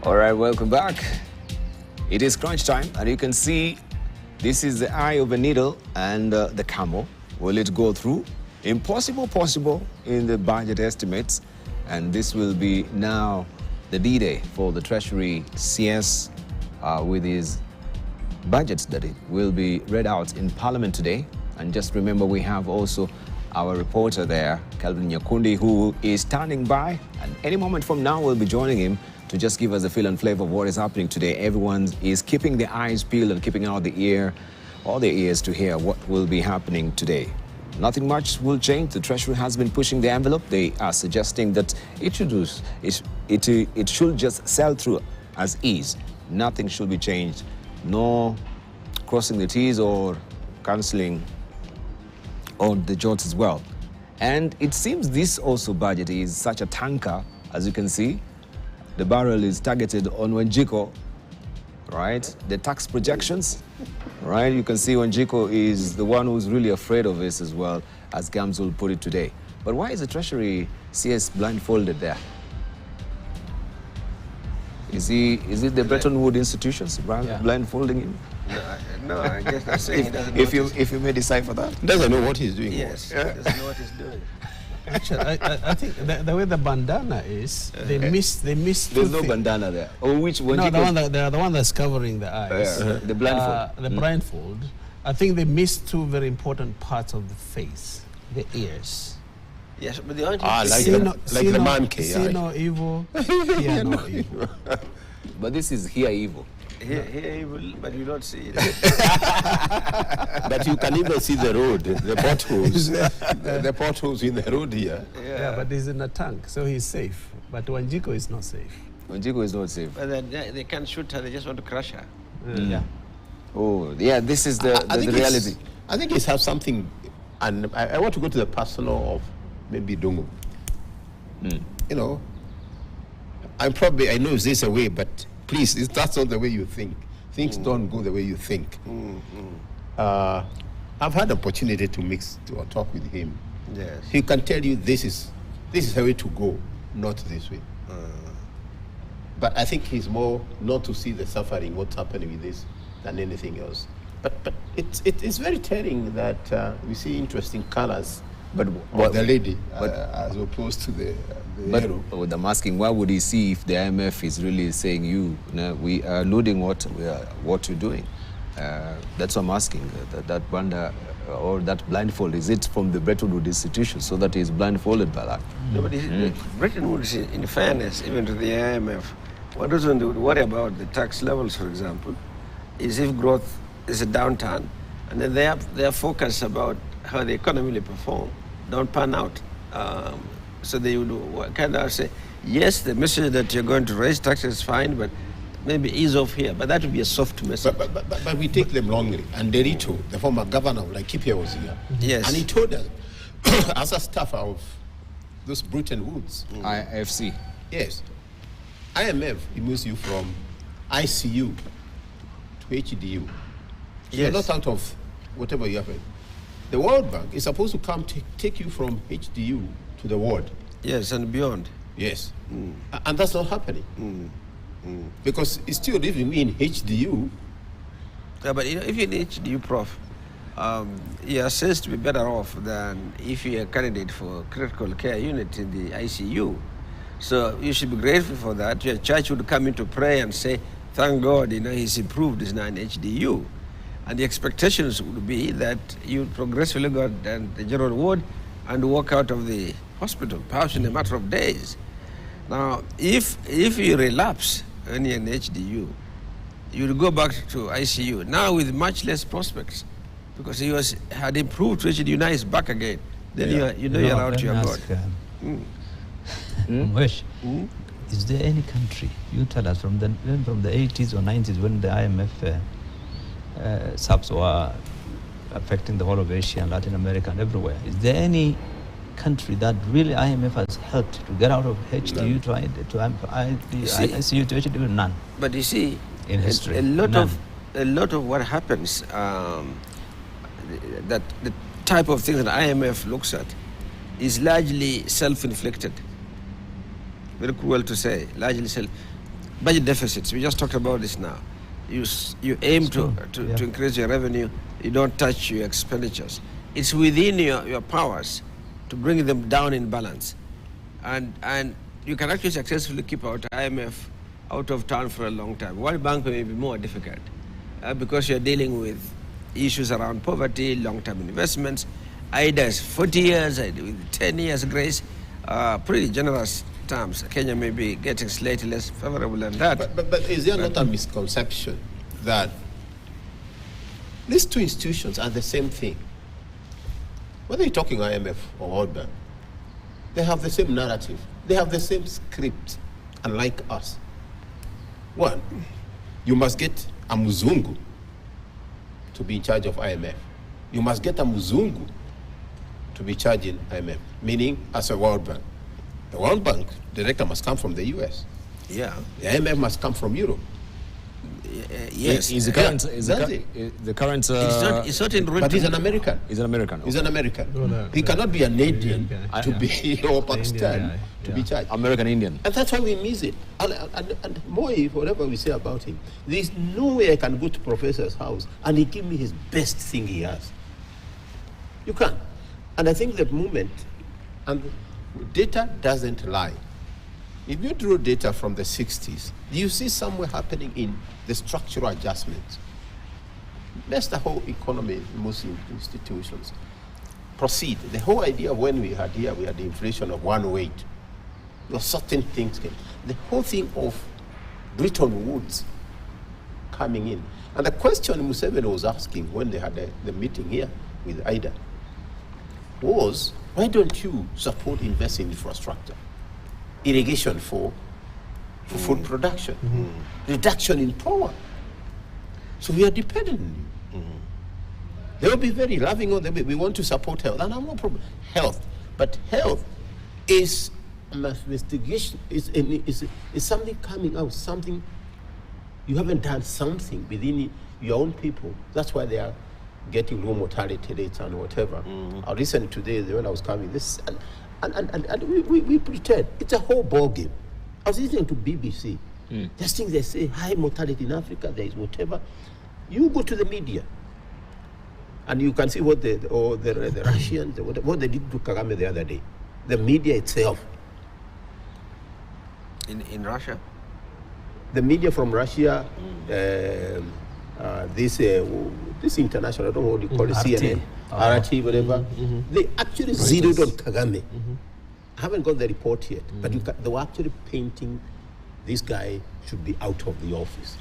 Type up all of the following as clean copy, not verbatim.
All right, welcome back. It is crunch time, and you can see this is the eye of a needle and the camel. Will it go through? Impossible possible in the budget estimates, and this will be now the D-Day for the Treasury CS with his budgets that it will be read out in Parliament today. And just remember, we have also our reporter there, Calvin Nyakundi, who is standing by, and any moment from now we'll be joining him to just give us the feel and flavor of what is happening today. Everyone is keeping their eyes peeled and keeping out all their ears to hear what will be happening today. Nothing much will change. The Treasury has been pushing the envelope. They are suggesting that it should just sell through as is. Nothing should be changed. No crossing the T's or cancelling on the jots as well. And it seems this also budget is such a tanker, as you can see. The barrel is targeted on Wanjiko, right? The tax projections, right? You can see Wanjiko is the one who's really afraid of this as well, as Gams will put it today. But why is the Treasury CS blindfolded there? Is it the Bretton Woods institutions blindfolding him? No, I guess I'm saying if you may decipher that. Doesn't know what he's doing. Yes, doesn't know what he's doing. Actually, I think the way the bandana is, they missed. There's no bandana there. Or which one? No, the one that's covering the eyes. The blindfold. The blindfold. I think they missed two very important parts of the face: the ears. Yes, but the only like the monkey. See no evil, hear no evil. But this is hear evil. Here evil, but you don't see it. But you can even see the road, the potholes, the potholes in the road here. Yeah, but he's in a tank, so he's safe. But Wanjiko is not safe. Wanjiko is not safe. But they can't shoot her, they just want to crush her. Yeah. Oh, yeah, this is the reality. I think it has something, and I want to go to the personal of maybe Dongo. You know, I know this a way, but please, that's not the way you think. Things don't go the way you think. I've had the opportunity to talk with him. Yes. He can tell you this is the way to go, not this way. But I think he's more not to see the suffering, what's happening with this, than anything else. But it's very telling that we see interesting colors. But the lady, as opposed to the hero. But I'm asking, why would he see if the IMF is really saying we are alluding what you're doing? That's what I'm asking. That banda or that blindfold, is it from the Bretton Woods institution so that he's blindfolded by that? No, but Bretton Woods, in fairness, even to the IMF, what doesn't worry about the tax levels, for example, is if growth is a downturn, and then they are focused about how the economy will perform, don't pan out. So they would kind of say, yes, the message that you're going to raise taxes is fine, but maybe ease off here. But that would be a soft message. But we take them wrongly. And Derito, the former governor of Laikipia, was here. Yes. And he told us, as a staff of those Bretton Woods. IFC. Yes. IMF, it moves you from ICU to HDU. So you're not out of whatever you have. The World Bank is supposed to come take you from HDU to the ward. Yes, and beyond. Yes. And that's not happening. Because it's still living in HDU. Yeah, but if you're in HDU, Prof, you're assessed to be better off than if you're a candidate for critical care unit in the ICU. So you should be grateful for that. Your church would come in to pray and say, thank God, he's improved, he's now in HDU. And the expectations would be that you progressively go down the general ward and walk out of the hospital, perhaps in a matter of days. Now, if you relapse when you're in HDU, you will go back to ICU, now with much less prospects, because he had improved to HDU, now he's back again. Then you're out to your God. Wish, is there any country, you tell us, from the 80s or 90s when the IMF subs were affecting the whole of Asia and Latin America and everywhere, is there any country that really IMF has helped to get out of HDU to ICU to HDU? None. But you see, in history, a lot of what happens, that the type of things that IMF looks at is largely self-inflicted. Very cruel to say, largely self. budget deficits. We just talked about this now. You aim to increase your revenue. You don't touch your expenditures. It's within your powers to bring them down in balance, and you can actually successfully keep IMF out of town for a long time. World Bank may be more difficult because you're dealing with issues around poverty, long-term investments. IDA is 40 years, with 10 years grace, pretty generous terms. Kenya may be getting slightly less favorable than that. But is there not a misconception that these two institutions are the same thing? Whether you're talking IMF or World Bank, they have the same narrative. They have the same script, unlike us. One, you must get a Muzungu to be in charge of IMF. You must get a Muzungu to be charging IMF, meaning as a World Bank. The World Bank director must come from the US. Yeah. The IMF must come from Europe. Yes. Is the current it's not in written. But he's an American. He's an American. He's an American. No, He cannot be an Indian guy. to be, or Pakistan to be charged. American Indian. And that's why we miss it. And more, whatever we say about him, there's no way I can go to Professor's house and he give me his best thing he has. You can't. And I think that moment, and data doesn't lie. If you draw data from the 60s, you see somewhere happening in the structural adjustments. That's the whole economy in most institutions. Proceed. The whole idea of when we had the inflation of one weight, there were certain things came. The whole thing of Bretton Woods coming in. And the question Museveni was asking when they had the meeting here with IDA was, why don't you support investing in infrastructure? Irrigation for food production, reduction in power. So we are dependent on you. They will be very loving on them. We want to support health, and I have no problem. Health, but health is an investigation. Is something coming out. Something you haven't done something within your own people. That's why they are getting low mortality rates and whatever. I listened today when I was coming. This and we pretend it's a whole ball game. I was listening to BBC. Just things they say high mortality in Africa. There is whatever. You go to the media, and you can see what the Russians what they did to Kagame the other day. The media itself. In Russia. The media from Russia. This international, I don't know what you call it, CNN, RT, whatever. They actually zeroed on Kagame. I haven't got the report yet, but they were actually painting this guy should be out of the office.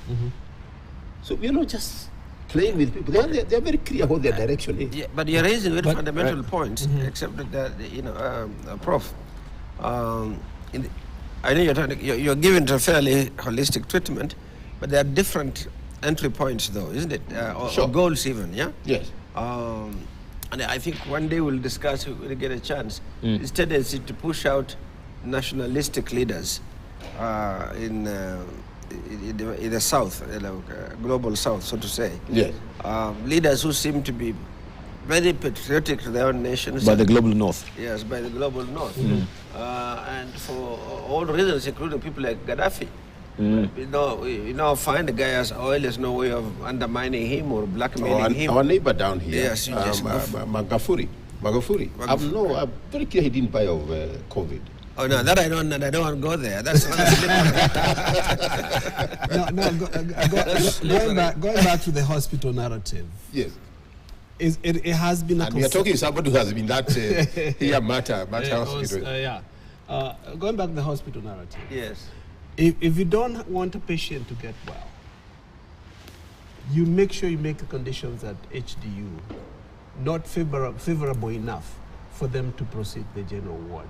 So we're not just playing with people. They're very clear what their direction is. Yeah, but you're raising very fundamental points, except that, Prof, I know you're given a fairly holistic treatment, but there are different entry points, though, isn't it? Or goals even, yeah? Yes. And I think one day we'll discuss, we'll get a chance, this tendency to push out nationalistic leaders in the South, global South, so to say. Yes. Leaders who seem to be very patriotic to their own nations. By the global North. Yes, by the global North. And for all reasons, including people like Gaddafi. You know, find the guy as oil, there's no way of undermining him or blackmailing him. Our neighbor down here, yes, Magufuli. I'm very clear he didn't buy of COVID. Oh no, that I don't want to go there. That's going back to the hospital narrative. Yes. It has been and we are talking to somebody who has been that here matter hospital. Going back to the hospital narrative. Yes. If you don't want a patient to get well, you make sure you make the conditions at HDU not favorable enough for them to proceed the general ward.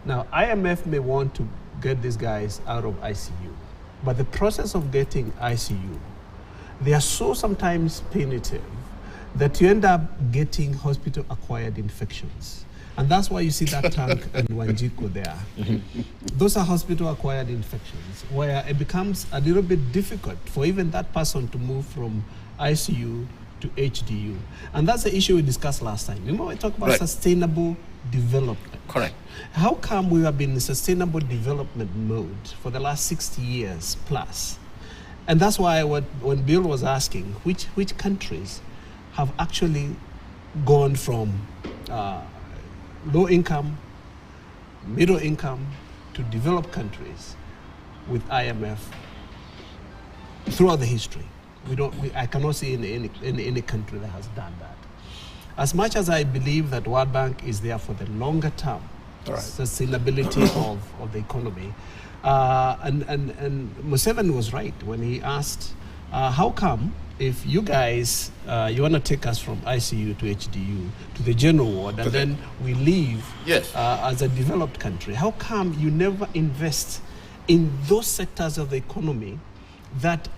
Now, IMF may want to get these guys out of ICU, but the process of getting ICU, they are so sometimes punitive that you end up getting hospital-acquired infections. And that's why you see that tank and Wanjiko there. Those are hospital-acquired infections, where it becomes a little bit difficult for even that person to move from ICU to HDU. And that's the issue we discussed last time. Remember we talked about sustainable development. Correct. How come we have been in sustainable development mode for the last 60 years plus? And that's why when Bill was asking which countries have actually gone from low income, middle income to developed countries with IMF throughout the history. I cannot see any country that has done that. As much as I believe that World Bank is there for the longer term sustainability of the economy, and Museveni was right when he asked, how come if you guys, you want to take us from ICU to HDU to the general ward and then we leave as a developed country, how come you never invest in those sectors of the economy that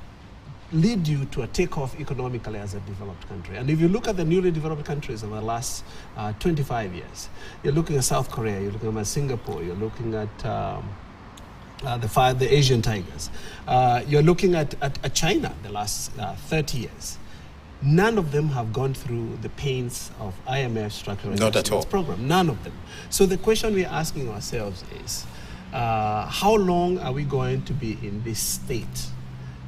lead you to a takeoff economically as a developed country? And if you look at the newly developed countries over the last 25 years, you're looking at South Korea, you're looking at Singapore, you're looking at the Asian tigers, you're looking at China the last 30 years. None of them have gone through the pains of IMF structural investments program. None of them. So the question we're asking ourselves is, how long are we going to be in this state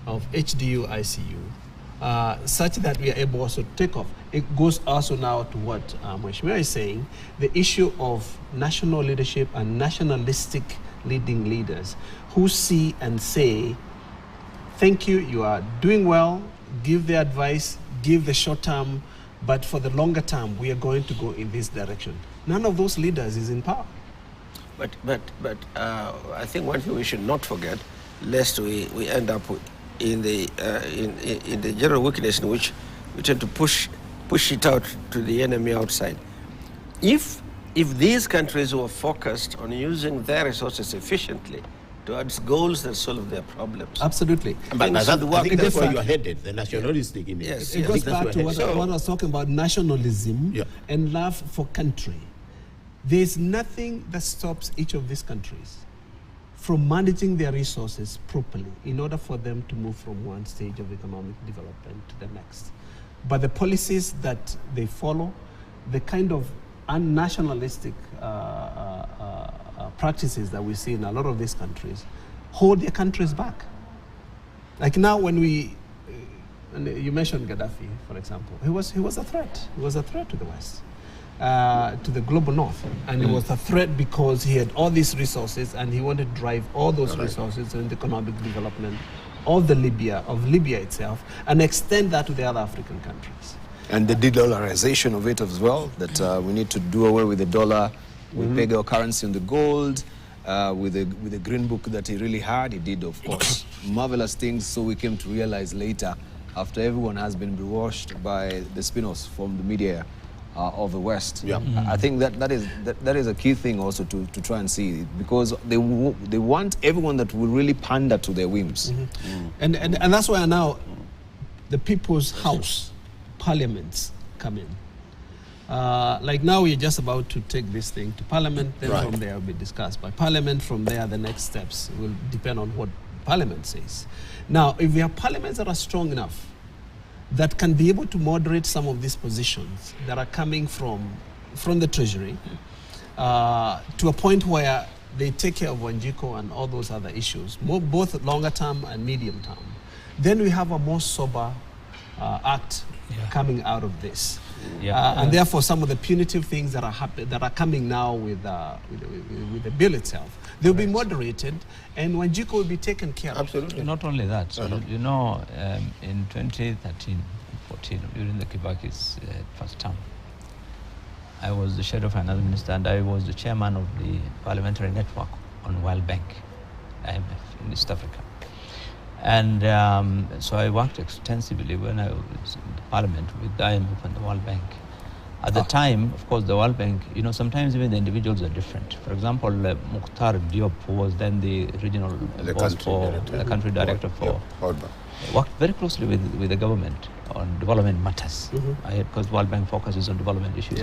of HDU, ICU, such that we are able also to take off? It goes also now to what Mheshimiwa is saying, the issue of national leadership and nationalistic leading leaders who see and say, thank you, you are doing well, give the advice, give the short term, but for the longer term, we are going to go in this direction. None of those leaders is in power. But I think one thing we should not forget, lest we end up in the general weakness in which we tend to push it out to the enemy outside. If these countries were focused on using their resources efficiently towards goals that solve their problems. Absolutely. But I think that's where you are headed, the nationalistic image. Yes, it goes back to what I was talking about, nationalism and love for country. There's nothing that stops each of these countries from managing their resources properly in order for them to move from one stage of economic development to the next. But the policies that they follow, the kind of unnationalistic practices that we see in a lot of these countries, hold their countries back. Like now when you mentioned Gaddafi, for example, he was a threat. He was a threat to the West. To the global north, and it was a threat because he had all these resources and he wanted to drive all those resources in the economic development of Libya itself and extend that to the other African countries. And the de-dollarization of it as well, that we need to do away with the dollar, we peg our currency on the gold, with the green book that he really had. He did, of course, marvelous things, so we came to realize later, after everyone has been bewashed by the spin-offs from the media of the West. Yeah. I think that is a key thing also to try and see, because they want everyone that will really pander to their whims. And that's why now the people's house, parliaments come in. Like now we're just about to take this thing to Parliament, then from there will be discussed by Parliament. From there, the next steps will depend on what Parliament says. Now, if we have parliaments that are strong enough that can be able to moderate some of these positions that are coming from the Treasury to a point where they take care of Wanjiko and all those other issues, both longer term and medium term, then we have a more sober act coming out of this. And therefore, some of the punitive things that are coming now with the bill itself, they'll be moderated, and Wanjiko will be taken care of. Absolutely. Not only that, you know, in 2013-14, during the Kibaki's first term, I was the Shadow Finance Minister, and I was the chairman of the Parliamentary Network on World Bank, IMF, in East Africa. And so I worked extensively when I was in the Parliament with the IMF and the World Bank. At the time, of course, the World Bank, you know, sometimes even the individuals are different. For example, Mukhtar Diop, who was then the regional country director for worked very closely with the government on development matters, because World Bank focuses on development issues.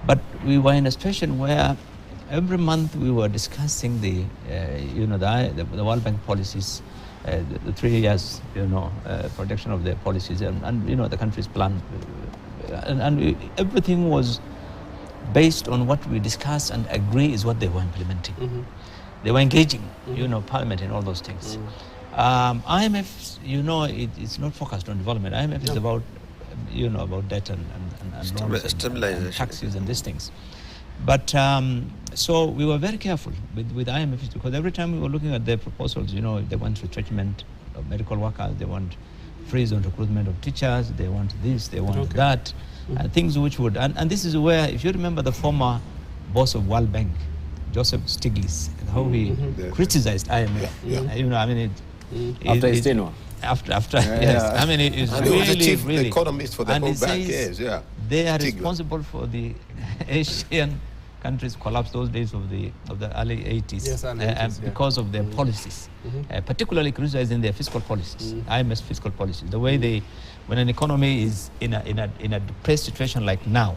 But we were in a situation where every month we were discussing the World Bank policies, the 3 years, projection of the policies, and the country's plan, and everything was based on what we discuss and agree is what they were implementing. Mm-hmm. They were engaging, Parliament in all those things. IMF, it's not focused on development. IMF is about, about debt and loans and taxes and these things. But so we were very careful with IMF because every time we were looking at their proposals, they want retrenchment of medical workers, they want freeze on recruitment of teachers, they want this, they want that, things which would, and this is where, if you remember the former boss of World Bank, Joseph Stiglitz, how he criticized IMF. After his tenure. After yes. I mean, it is really, was the chief really economist for the whole bank. Yes, yeah. They are responsible for the Asian countries' collapse those days of the early 80s, yes, early 80s, because of their policies, particularly criticizing their fiscal policies, IMF's fiscal policies. The way they, when an economy is in a depressed situation like now,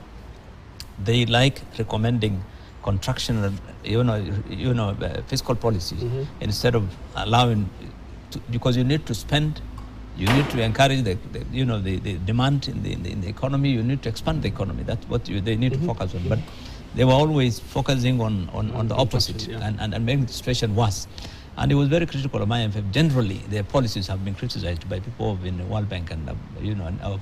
they like recommending contraction, fiscal policies instead of allowing, because you need to spend, you need to encourage the demand in the economy. You need to expand the economy. That's what they need to focus on. But they were always focusing on the opposite and making the situation worse. And it was very critical of IMF. Generally, their policies have been criticized by people in the World Bank and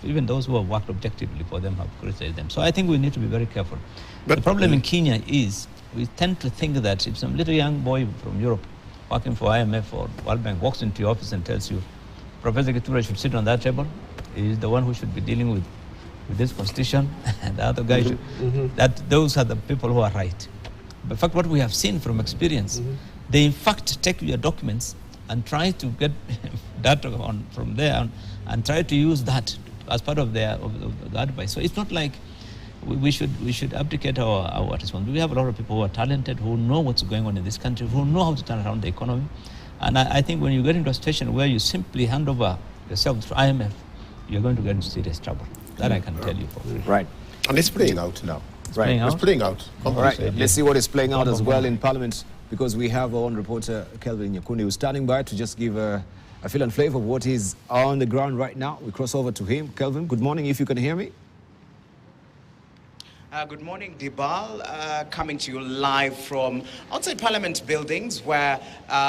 even those who have worked objectively for them have criticized them. So I think we need to be very careful. But the problem in Kenya is we tend to think that if some little young boy from Europe working for IMF or World Bank walks into your office and tells you, Professor Kitura should sit on that table, he is the one who should be dealing with this constitution, and the other guy should, that those are the people who are right. But in fact, what we have seen from experience, they in fact take your documents and try to get data from there and try to use that as part of the advice. So it's not like we should abdicate our responsibility. We have a lot of people who are talented, who know what's going on in this country, who know how to turn around the economy. And I think when you get into a situation where you simply hand over yourself to IMF, you're going to get into serious trouble. That I can tell you for. Right. And it's playing out now. It's playing out? It's playing out. All right. Let's see what is playing out as well in Parliament, because we have our own reporter, Kelvin Nyakundi, who's standing by to just give a feel and flavor of what is on the ground right now. We cross over to him. Kelvin, good morning, if you can hear me. Good morning, Dibal. Coming to you live from outside Parliament buildings, where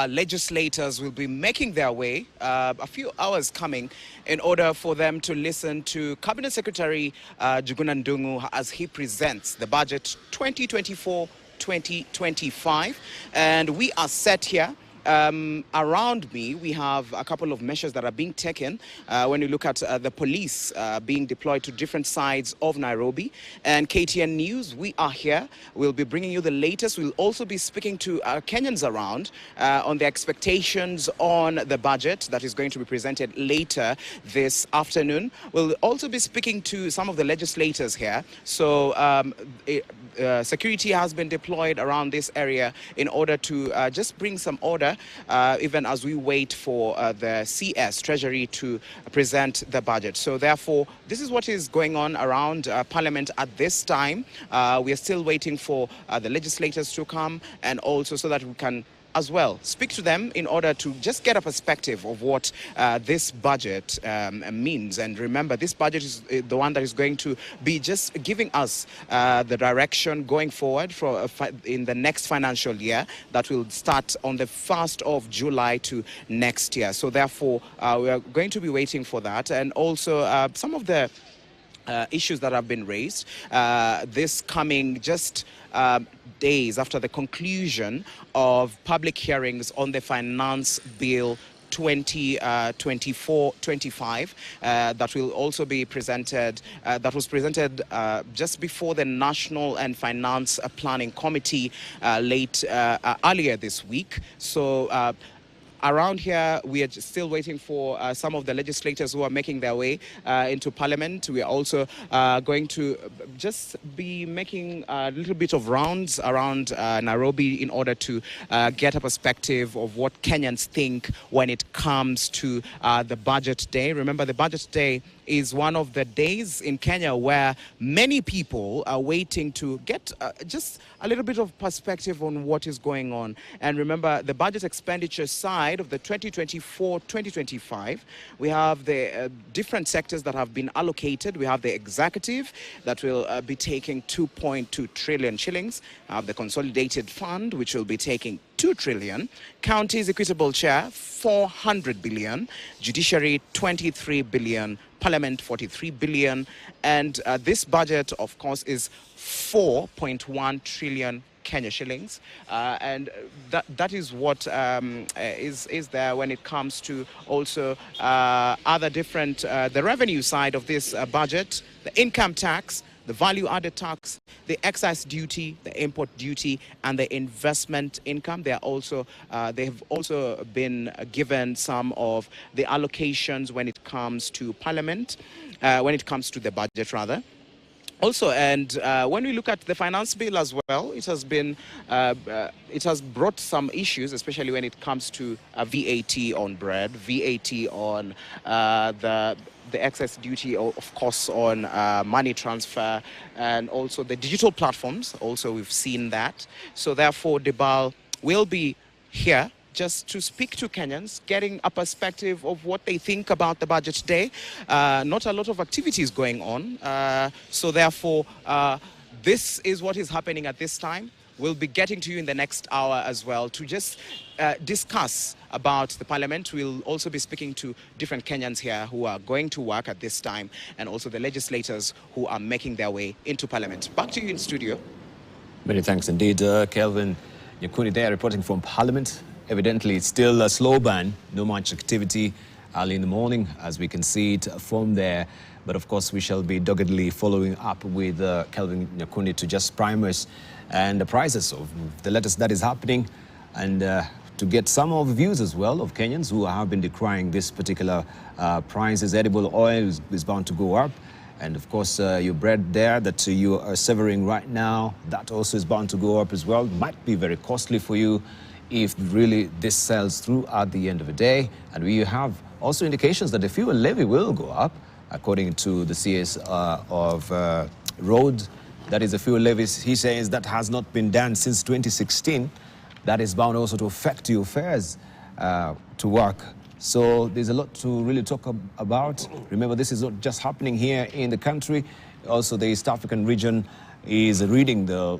legislators will be making their way, a few hours coming, in order for them to listen to Cabinet Secretary Njuguna Ndung'u as he presents the budget 2024-2025. And we are set here. Around me, we have a couple of measures that are being taken when you look at the police being deployed to different sides of Nairobi. And KTN News, we are here. We'll be bringing you the latest. We'll also be speaking to Kenyans around on the expectations on the budget that is going to be presented later this afternoon. We'll also be speaking to some of the legislators here. So security has been deployed around this area in order to just bring some order, even as we wait for the CS Treasury to present the budget. So therefore, this is what is going on around Parliament at this time. We are still waiting for the legislators to come, and also so that we can as well speak to them in order to just get a perspective of what this budget means. And remember, this budget is the one that is going to be just giving us the direction going forward for in the next financial year that will start on the 1st of July to next year. So therefore, we are going to be waiting for that. And also some of the issues that have been raised this coming just days after the conclusion of public hearings on the Finance Bill 2024-25 that will also be presented, that was presented just before the National and Finance Planning Committee earlier this week. So around here, we are still waiting for some of the legislators who are making their way into Parliament. We are also going to just be making a little bit of rounds around Nairobi in order to get a perspective of what Kenyans think when it comes to the budget day. Remember, the budget day is one of the days in Kenya where many people are waiting to get just a little bit of perspective on what is going on. And remember, the budget expenditure side of the 2024-2025, we have the different sectors that have been allocated. We have the executive that will be taking 2.2 trillion shillings. We have the consolidated fund, which will be taking 2 trillion. Counties equitable share, 400 billion. Judiciary, 23 billion. Parliament, 43 billion. And this budget, of course, is 4.1 trillion Kenya shillings. And that is what is there when it comes to also other different, the revenue side of this budget, the income tax, the value-added tax, the excise duty, the import duty, and the investment income. They have also been given some of the allocations when it comes to Parliament, when it comes to the budget rather. Also, and when we look at the finance bill as well, it has been, it has brought some issues, especially when it comes to VAT on bread, VAT on the excess duty, of course, on money transfer, and also the digital platforms. Also, we've seen that. So therefore, Debal will be here just to speak to Kenyans, getting a perspective of what they think about the budget today. Not a lot of activities going on. So therefore, this is what is happening at this time. We'll be getting to you in the next hour as well to just discuss about the Parliament. We'll also be speaking to different Kenyans here who are going to work at this time, and also the legislators who are making their way into Parliament. Back to you in studio. Many thanks indeed, Kelvin Nyakuni there reporting from Parliament. Evidently, it's still a slow burn, no much activity early in the morning, as we can see it from there. But of course, we shall be doggedly following up with Kelvin Nyakuni to just prime us and the prices of the latest that is happening, and to get some of the views as well of Kenyans who have been decrying this particular prices. Edible oil is bound to go up. And of course, your bread there that you are severing right now, that also is bound to go up as well. Might be very costly for you if really this sells through at the end of the day. And we have also indications that the fuel levy will go up, according to the CS of Road. That is the fuel levy, he says, that has not been done since 2016. That is bound also to affect your fares to work. So there's a lot to really talk about. Remember, this is not just happening here in the country. Also, the East African region is reading the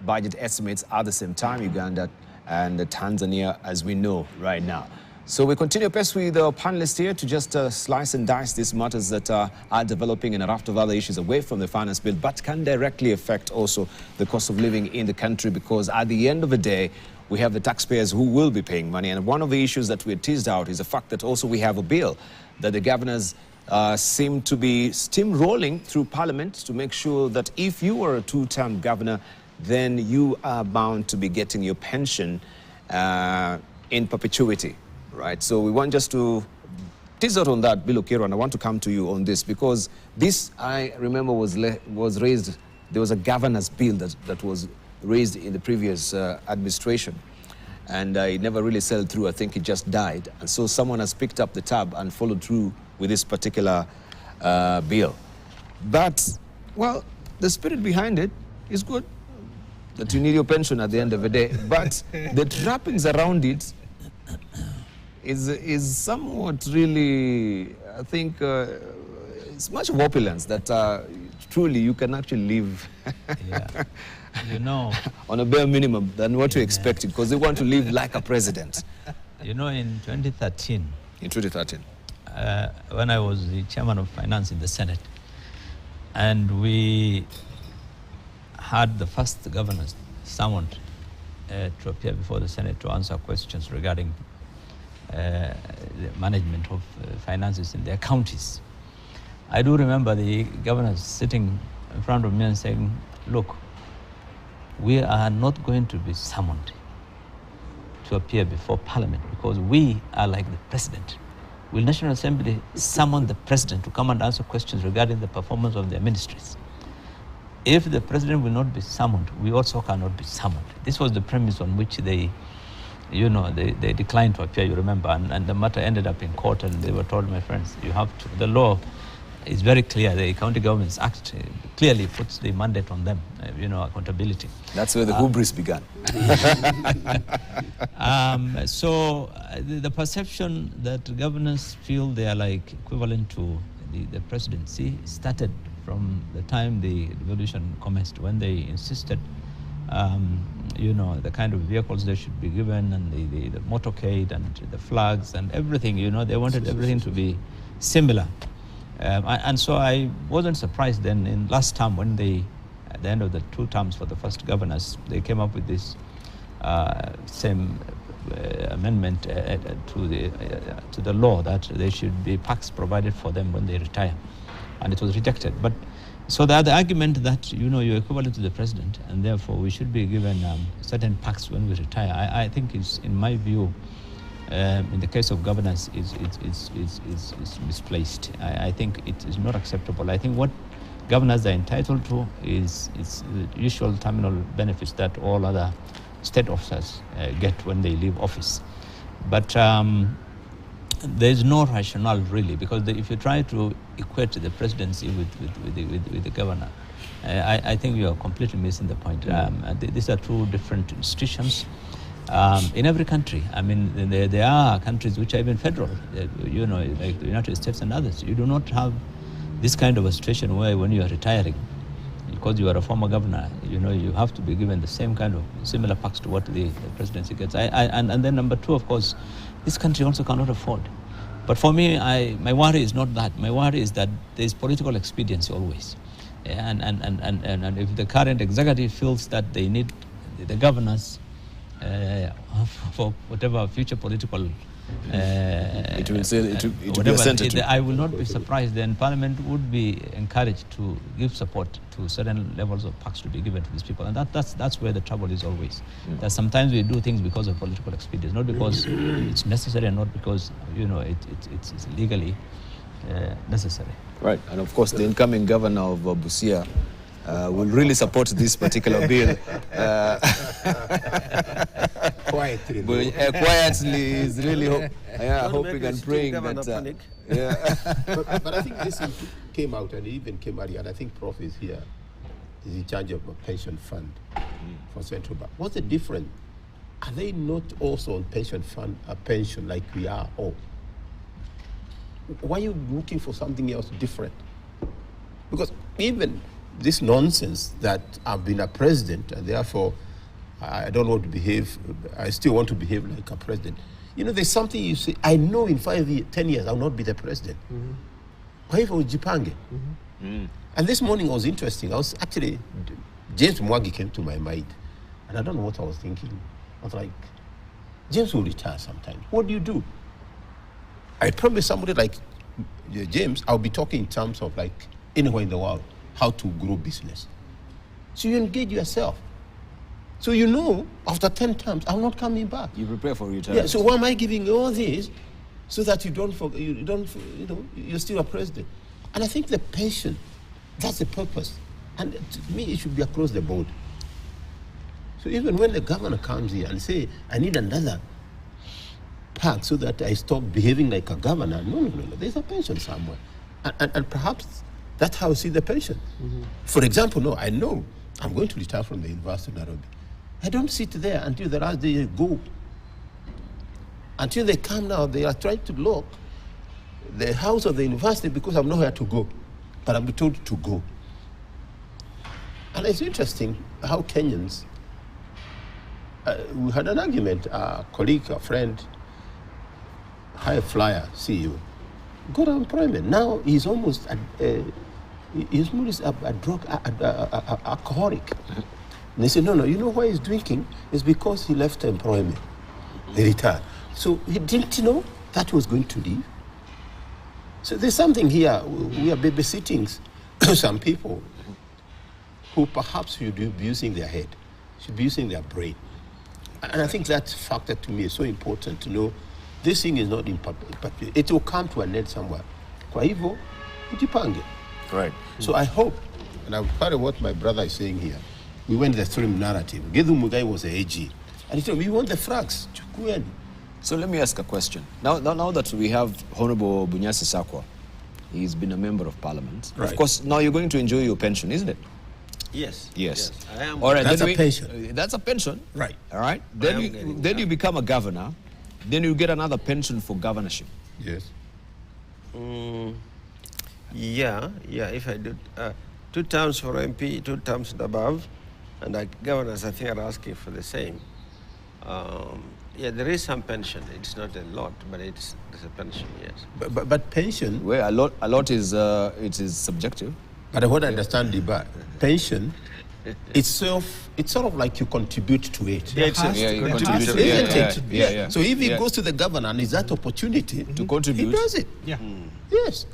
budget estimates at the same time, Uganda and Tanzania, as we know right now. So we continue pace with the panelists here to just slice and dice these matters that are developing in a raft of other issues away from the finance bill, but can directly affect also the cost of living in the country, because at the end of the day, we have the taxpayers who will be paying money. And one of the issues that we teased out is the fact that also we have a bill that the governors seem to be steamrolling through Parliament to make sure that if you are a two-term governor, then you are bound to be getting your pension in perpetuity, right? So we want just to tease out on that, Bill Okero, and I want to come to you on this, because this, I remember, was raised. There was a governor's bill that was raised in the previous administration, and it never really sailed through. I think it just died. And so someone has picked up the tab and followed through with this particular bill. But, well, the spirit behind it is good, that you need your pension at the end of the day. But the trappings around it is somewhat really, I think, it's much of opulence that truly you can actually live you know, on a bare minimum than what you expected, because they want to live like a president. You know, in 2013, when I was the chairman of finance in the Senate, and we had the first governors summoned to appear before the Senate to answer questions regarding the management of finances in their counties. I do remember the governors sitting in front of me and saying, look, we are not going to be summoned to appear before Parliament because we are like the president. Will National Assembly summon the president to come and answer questions regarding the performance of their ministries? If the president will not be summoned, we also cannot be summoned. This was the premise on which they declined to appear, you remember, and the matter ended up in court, and they were told, my friends, you have to, the law is very clear. The County Governments Act clearly puts the mandate on them, accountability. That's where the hubris began. The perception that governors feel they are like equivalent to the presidency started from the time the revolution commenced, when they insisted, the kind of vehicles they should be given, and the motorcade and the flags and everything. They wanted everything to be similar. And so I wasn't surprised then in last term when at the end of the 2 terms for the first governors, they came up with this same amendment to the law that there should be packs provided for them when they retire, and it was rejected. But so the argument that you're equivalent to the president and therefore we should be given certain packs when we retire, I think is, in my view, in the case of governance, is misplaced. I think it is not acceptable. I think what governors are entitled to is the usual terminal benefits that all other state officers get when they leave office. But there is no rationale really, because if you try to equate the presidency with the governor, I think you are completely missing the point. These are 2 different institutions. In every country, I mean, there are countries which are even federal, like the United States and others. You do not have this kind of a situation where when you are retiring, because you are a former governor, you have to be given the same kind of similar packs to what the presidency gets. And then number 2, of course, this country also cannot afford. But for me, my worry is not that. My worry is that there is political expediency always. And if the current executive feels that they need the governors for whatever future political it will be a center. I will not be surprised then Parliament would be encouraged to give support to certain levels of packs to be given to these people, and that's where the trouble is always. That sometimes we do things because of political expedience, not because it's necessary and not because it's legally necessary. Right, and of course the incoming governor of Busia will really support this particular bill. Quietly. Quietly, is really hoping and praying that. But I think this came out, and it even came earlier, and I think Prof is here. Is in charge of a pension fund for Central Bank. What's the difference? Are they not also on pension fund, a pension like we are all? Why are you looking for something else different? Because even this nonsense that I've been a president and therefore I don't want to behave, I still want to behave like a president. There's something you say, I know in 5 years, 10 years, I'll not be the president. Why if I was Jipange? And this morning was interesting. I was actually, James Mwagi came to my mind, and I don't know what I was thinking. I was like, James will retire sometime. What do you do? I promise somebody like James, I'll be talking in terms of like anywhere in the world, how to grow business. So you engage yourself. So after 10 times, I'm not coming back. You prepare for retirement. Yeah, so why am I giving you all this so that you're still a president? And I think the pension, that's the purpose. And to me, it should be across the board. So even when the governor comes here and say, I need another pack so that I stop behaving like a governor, no, there's a pension somewhere. And perhaps that's how I see the pension. For example, I know I'm going to retire from the University of Nairobi. I don't sit there until the last day they go. Until they come now, they are trying to lock the house of the university because I'm nowhere to go. But I'm told to go. And it's interesting how Kenyans, we had an argument, a colleague, a friend, high flyer CEO, got employment. Now he's almost a drug alcoholic. And they said, no, you know why he's drinking? It's because he left employment. They retired. So he didn't know that was going to leave. So there's something here. We are babysitting some people who perhaps should be using their head, should be using their brain. And I think that factor to me is so important to know this thing is not in perpetuity. It will come to an end somewhere. Kwa hivyo, ujipange. Right. So I hope, and I'm part of what my brother is saying here, we went the stream narrative. Gedhu Mugai was the AG. And he told me, we want the flags. Chukueni. So let me ask a question. Now that we have Honorable Bunyasi Sakwa He's been a member of parliament. Right. Of course, now you're going to enjoy your pension, isn't it? Yes. Yes. I am. All right. That's then a pension. That's a pension. Right. All right. am Then getting you become a governor. Then you get another pension for governorship. Yes. Yeah. If I do 2 terms for MP, 2 terms and above, and like governors, I think are asking for the same. Yeah, there is some pension. It's not a lot, but there's a pension. Yes. But pension. Where a lot is it is subjective. But what I understand, Diba, pension itself, it's sort of like you contribute to it. Yeah, it's Yeah, you There has contribute to to be it. Isn't Yeah, it? yeah. So if he Yeah. goes to the governor and is that opportunity To contribute. he does it. Yeah. Yes.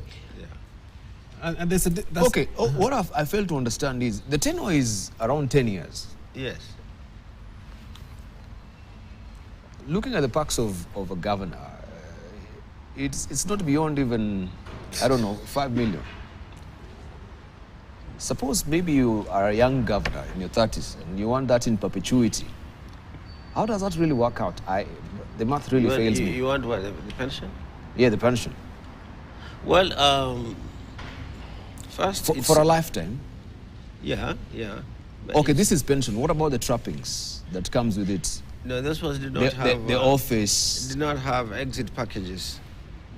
And there's that's Okay. What I fail to understand is the tenure is around 10 years. Yes. Looking at the perks of a governor, it's not beyond even, I don't know, 5 million. Suppose maybe you are a young governor in your 30s and you want that in perpetuity. How does that really work out? The math really fails me. You want what? The pension? Yeah, the pension. Well, first it's- For a lifetime. Yeah. But Okay, this is pension. What about the trappings that comes with it? No, those ones did not have. The office. Did not have exit packages,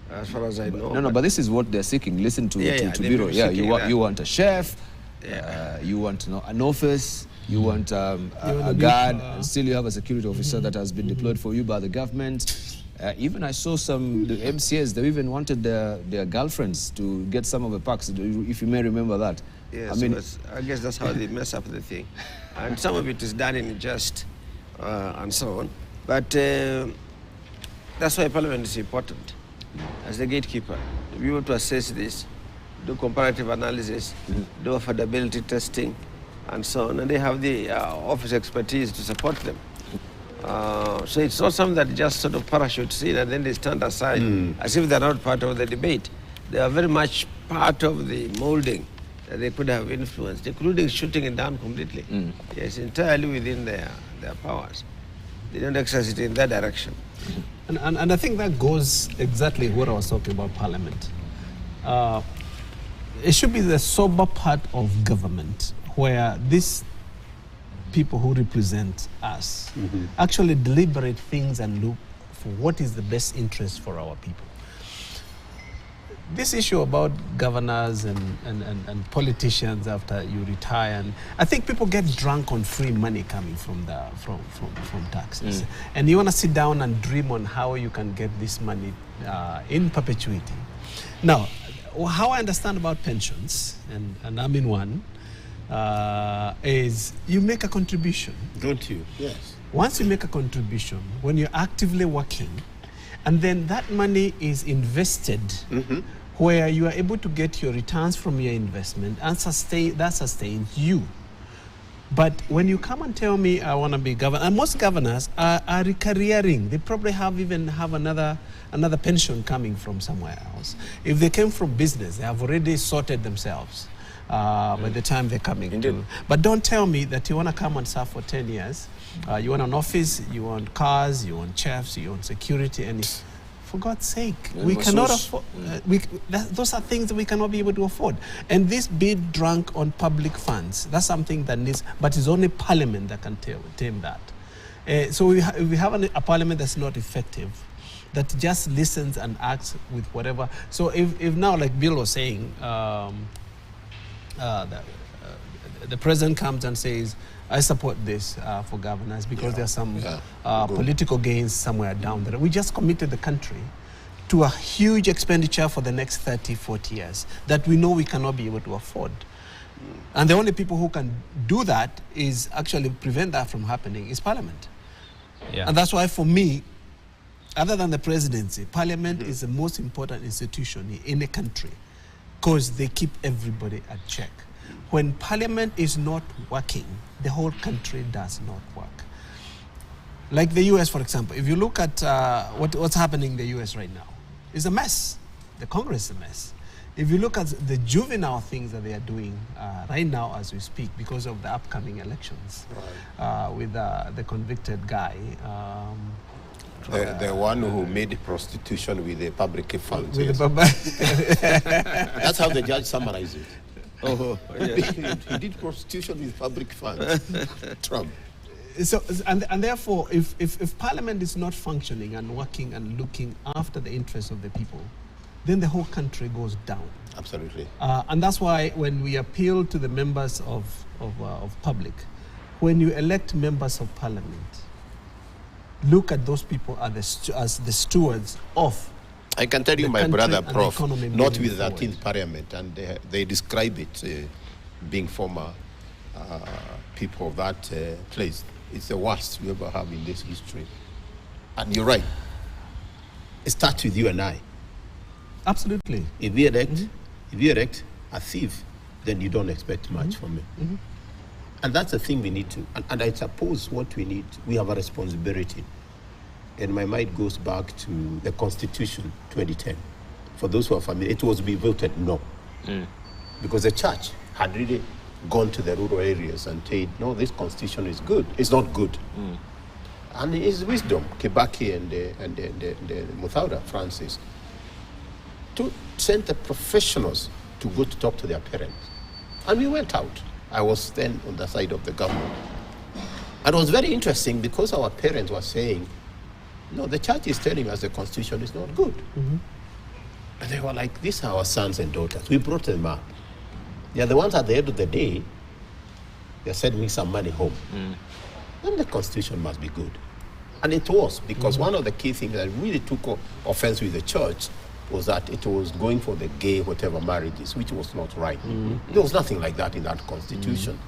as far as I know. No, but this is what they're seeking. Listen to Yeah, to they Bureau. were Yeah, seeking you that. want a chef. Yeah. You want an office. You want a a guard. new- And still, you have a security officer that has been deployed for you by the government. Even I saw the MCAs. They even wanted their girlfriends to get some of the perks. If you may remember that. Yes, I mean, I guess that's how they mess up the thing, and some of it is done in jest and so on. But that's why Parliament is important as the gatekeeper to be able to assess this, do comparative analysis, do affordability testing, and so on. And they have the office expertise to support them. So it's not something that just sort of parachutes in and then they stand aside as if they're not part of the debate. They are very much part of the molding that they could have influenced, including shooting it down completely. Yes, entirely within their powers. They don't exercise it in that direction. And I think that goes exactly what I was talking about Parliament. It should be the sober part of government where these people who represent us actually deliberate things and look for what is the best interest for our people. This issue about governors and politicians after you retire, and I think people get drunk on free money coming from taxes, and you want to sit down and dream on how you can get this money in perpetuity. Now, how I understand about pensions, and I'm in one, is you make a contribution. Don't you? Yes. Once you make a contribution, when you're actively working, and then that money is invested where you are able to get your returns from your investment and that sustains you. But when you come and tell me I want to be governor, and most governors are recareering, they probably have another pension coming from somewhere else. If they came from business, they have already sorted themselves by the time they're coming. Indeed. But don't tell me that you want to come and serve for 10 years. You want an office, you want cars, you want chefs, you want security, and for God's sake, we cannot afford. Those are things that we cannot be able to afford. And this being drunk on public funds, that's something that needs, but it's only Parliament that can tame that. So we have a Parliament that's not effective, that just listens and acts with whatever. So if now, like Bill was saying, the president comes and says, I support this for governors because there's some political gains somewhere down there. We just committed the country to a huge expenditure for the next 30, 40 years that we know we cannot be able to afford. And the only people who can do that is actually prevent that from happening is Parliament. Yeah. And that's why for me, other than the presidency, Parliament is the most important institution in a country because they keep everybody at check. When Parliament is not working, the whole country does not work. Like the US, for example, if you look at what's happening in the US right now, it's a mess. The Congress is a mess. If you look at the juvenile things that they are doing right now as we speak because of the upcoming elections with the convicted guy, The one who made prostitution with the public funds. With yes. the That's how the judge summarized it. Oh, yeah. He did prostitution with public funds. Trump. So, and therefore, if Parliament is not functioning and working and looking after the interests of the people, then the whole country goes down. Absolutely. And that's why when we appeal to the members of public, when you elect members of Parliament, look at those people as the stewards of. I can tell you, the my country brother, and the Prof, economy not moving with the forward. 13th Parliament, and they describe it being former people of that place. It's the worst we ever have in this history. And you're right. It starts with you and I. Absolutely. If we elect a thief, then you don't expect much from him. And that's the thing we need to. And I suppose what we need, we have a responsibility. And my mind goes back to the Constitution 2010. For those who are familiar, it was being voted no. Because the church had really gone to the rural areas and said, no, this Constitution is good. It's not good. And it's wisdom, Kibaki and Muthauda, Francis, to send the professionals to go to talk to their parents. And we went out. I was then on the side of the government. And it was very interesting because our parents were saying, no, the church is telling us the Constitution is not good. And they were like, these are our sons and daughters. We brought them up. They are the ones at the end of the day, they're sending some money home. Then the Constitution must be good. And it was, because one of the key things that really took offense with the church was that it was going for the gay whatever marriages, which was not right. There was nothing like that in that Constitution.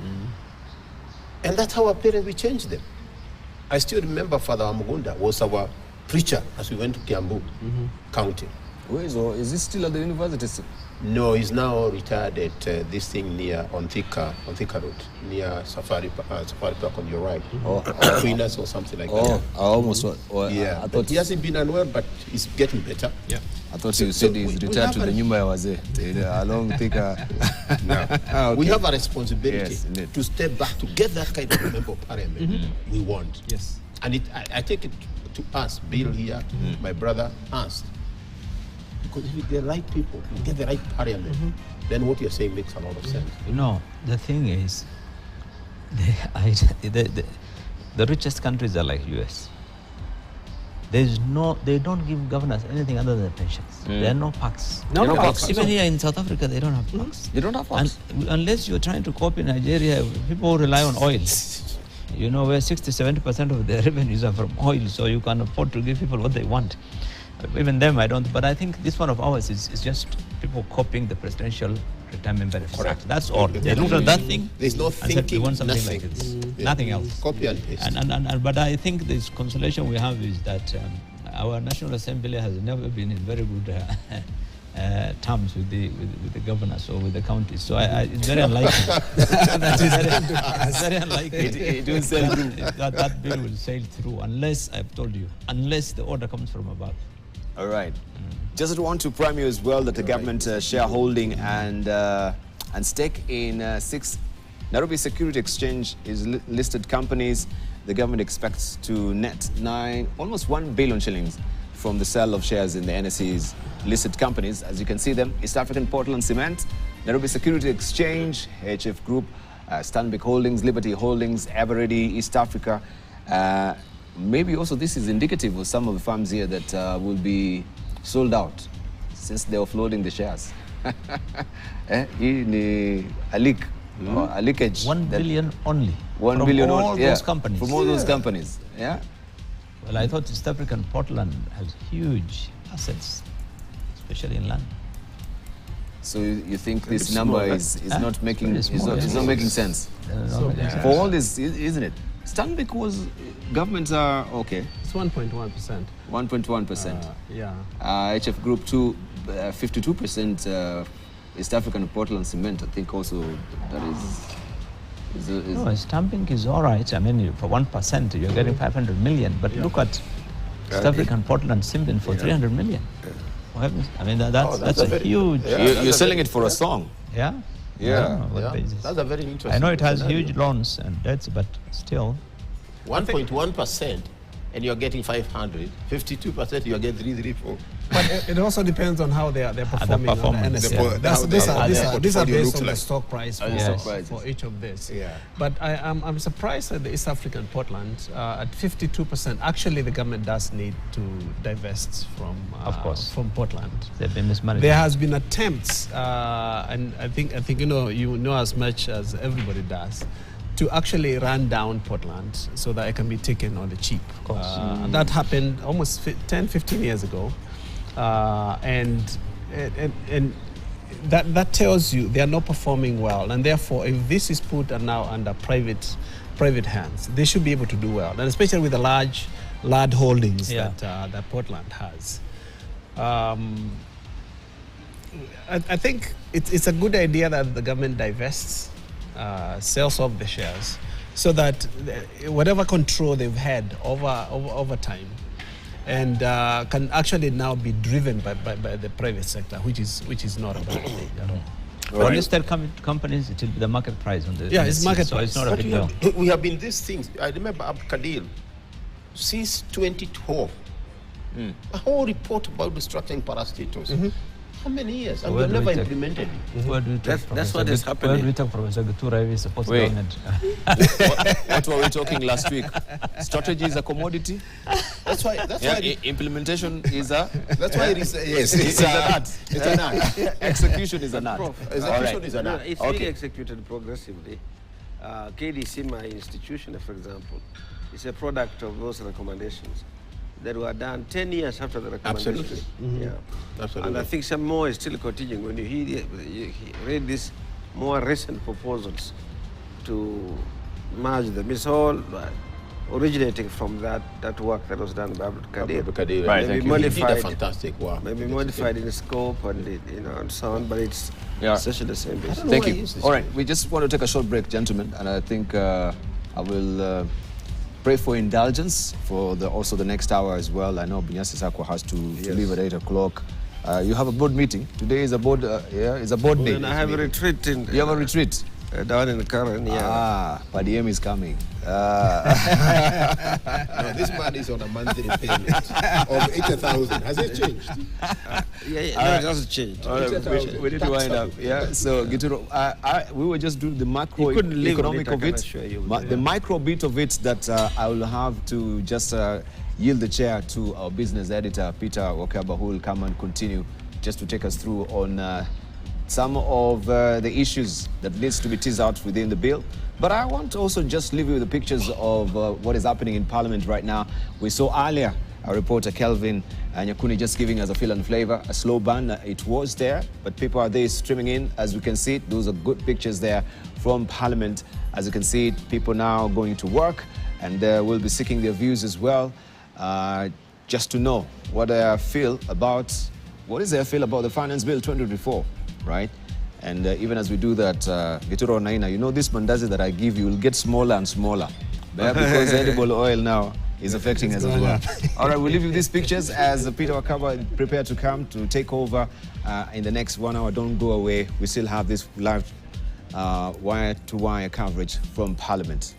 And that's how our parents, we changed them. I still remember Father Amugunda was our preacher as we went to Kiambu County. Where is he still at the university still? No, he's now retired at this thing near on Thika Road, near Safari Park on your right. Queeners or something like that. I almost Yeah, I but thought he hasn't been unwell, but he's getting better. Yeah. I thought you said he's we retired to have the nyumba ya wazee along Thika. Okay. We have a responsibility Yes, indeed. to step back to get that kind of member of parliament we want. Yes. And I take it to us, Bill here, my brother, us. Because if we get the right people, we get the right parliament, then what you're saying makes a lot of sense. You know, the thing is, the richest countries are like US. They don't give governors anything other than pensions. There are no perks. No perks. Even here in South Africa, they don't have perks. You don't have perks? And unless you're trying to copy Nigeria, people rely on oil. You know, where 60-70% of their revenues are from oil, so you can afford to give people what they want. Even them, I don't. But I think this one of ours is just people copying the Presidential Retirement Benefits Act. That's all. They looked at that thing. There's no and said, we thinking, want something nothing. like this. Yeah. Nothing else. Copy and paste. But I think this consolation we have is that our National Assembly has never been in very good terms with the governors or with the counties. So it's very unlikely. It's very unlikely. It will sail through. That bill will sail through unless, I've told you, unless the order comes from above. All right. Just want to prime you as well that the government shareholding and stake in 6 Nairobi Security Exchange is listed companies. The government expects to net almost 1 billion shillings from the sale of shares in the NSE's listed companies. As you can see them, East African Portland Cement, Nairobi Security Exchange, HF Group, Stanbic Holdings, Liberty Holdings, Eveready, East Africa. Maybe also this is indicative of some of the firms here that will be sold out since they're offloading the shares. Hii ni a leak, or a leakage. 1 billion only. 1 from billion all yeah, those companies. From all those companies, yeah. Well, I thought East African Portland has huge assets, especially in land. So you think this number is not making Very making sense for all this, isn't it? Stanbic was governments are okay. It's 1.1%. 1.1%. Yeah. HF Group 52%. East African Portland Cement, I think also that is No, stamping is all right. I mean, for 1%, you're getting 500 million. But look at East African Portland Cement for 300 million. For heaven's- I mean, that's a huge. You're selling it for a song. Yeah. Yeah. I don't know what Yeah, basis. that's a very interesting I know it has scenario. huge loans and debts, but still. 1.1%. and you're getting 500, 52% you're getting 334. But it also depends on how they're performing on the performance, NSL. These are based on the stock price for each of this. Yeah. But I'm surprised at the East African Portland at 52%. Actually, the government does need to divest from Portland. They've been mismanaged. There has been attempts, and I think you know as much as everybody does, to actually run down Portland so that it can be taken on the cheap. Of course. That happened almost 10, 15 years ago. And that tells you they are not performing well. And therefore, if this is put now under private hands, they should be able to do well. And especially with the large holdings that Portland has. I think it's a good idea that the government divests, sells off the shares, so that whatever control they've had over time, and can actually now be driven by the private sector, which is not a bad thing at all. For listed companies, it will be the market price on the it's market so price. it's not a big deal. We have been these things. I remember Abdul since 2012. A whole report about restructuring parastatals. How many years? And we've never implemented it. That's what is happening. Where do we talk, Professor Gutura, if support Wait. government? What were we talking last week? Strategy is a commodity. That's why. Implementation is a. That's why it is. Yes, it's an art. It's an art. Execution is an art. Execution is an art. It's being executed progressively. KDC, my institution, for example, is a product of those recommendations that were done 10 years after the recommendation. Absolutely. Yeah. Absolutely. And I think some more is still continuing. When you read these more recent proposals to merge them, it's all originating from that work that was done by Abdul Kadir. Right. Maybe He modified, did a fantastic work. maybe modified in scope and and so on, but it's essentially the same basis. Thank you. All right, we just want to take a short break, gentlemen, and I think I will pray for indulgence for also the next hour as well. I know Bunyasi Sakwa has to leave at 8 o'clock. You have a board meeting. Today is a board is a board day. And I have a retreat in. You have a retreat? Down in the Karen, Padiem is coming. No, this man is on a monthly payment of 80,000. Has it changed? No, it hasn't changed. We need to wind up. Yeah. So, Gituro, we were just doing the macroeconomic of it. The micro bit of it that I will have to just yield the chair to our business editor, Peter Wakaba, who will come and continue just to take us through on some of the issues that needs to be teased out within the bill. But I want to also just leave you with the pictures of what is happening in Parliament right now. We saw earlier our reporter Kelvin Nyakuni just giving us a feel and flavor, a slow burn. It was there, but people are there streaming in. As we can see, those are good pictures there from Parliament. As you can see, people now going to work, and we'll be seeking their views as well, just to know what they feel about, the Finance Bill 2024. Right? And even as we do that, Gituro Naina, you know this mandazi that I give you will get smaller and smaller. Because edible oil now is affecting us as well. All right, we'll leave you these pictures as Peter Wakaba prepared to come to take over in the next 1 hour. Don't go away. We still have this live wire-to-wire coverage from Parliament.